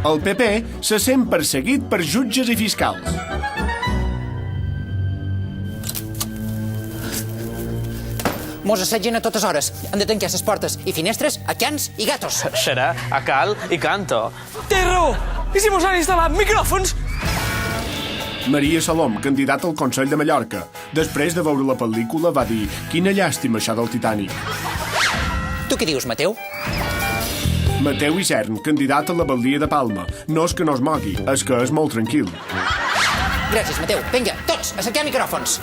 El PP se sent perseguit per jutges i fiscals. Mos assetgen a totes hores. Han de tancar les portes i finestres a cans i gatos. Serà a cal i canto. Té raó! I si mos han instal·lat micròfons? Maria Salom, candidata al Consell de Mallorca, després de veure la pel·lícula va dir «Quina llàstima això del Titanic». Tu què dius, Mateu? Mateu Isern, candidat a la Baldia de Palma. No és que no es mogui, és que és molt tranquil. Gràcies, Mateu. Vinga, tots, a cercar micròfons.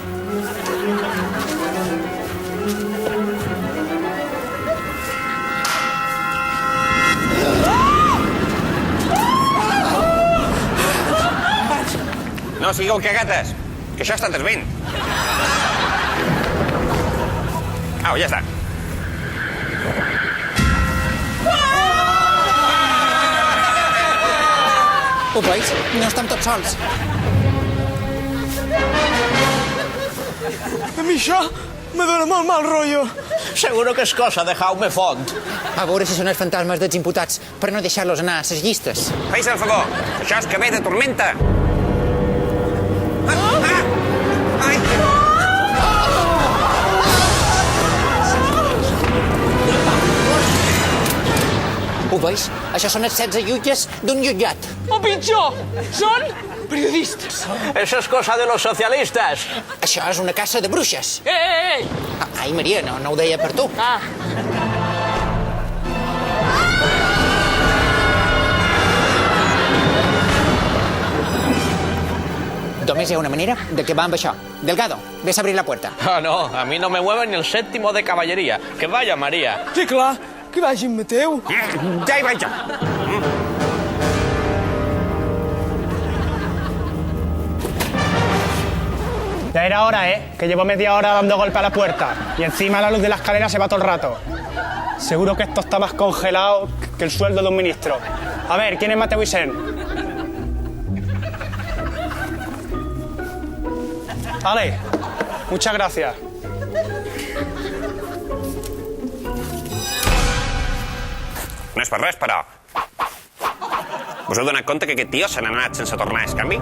No sigueu cagates, que això està desvent. Au, ja està. Ho veus? No estem tots sols. A mi això me dóna molt mal rotllo. Seguro que és cosa de Jaume Font. A veure si són els fantasmes dels imputats per no deixar-los anar a les llistes. Feis el favor, això és que ve de tormenta. Ai! Ho veus? Això són els 16 jutges d'un jutjat. O pitjor, són periodistes. Eso es cosa de los socialistas. Això és una caça de bruixes. Ei! Ai, Maria, no ho deia per tu. Ah, Només hi ha una manera de que va amb això. Delgado, ves a abrir la puerta. Ah, no, a mí no me mueve ni el séptimo de caballería. Que vaya, María. sí, clar, que vagi en Mateu. Ja hi vaig jo. Ya era hora, que llevo media hora dando golpe a la puerta y encima la luz de la escalera se va todo el rato. Seguro que esto está más congelado que el sueldo de un ministro. A ver, ¿quién es Mateu Isern? Vale, muchas gracias. No és per res, però... Us heu donat compte que aquest tio se n'ha anat sense tornar a canvi?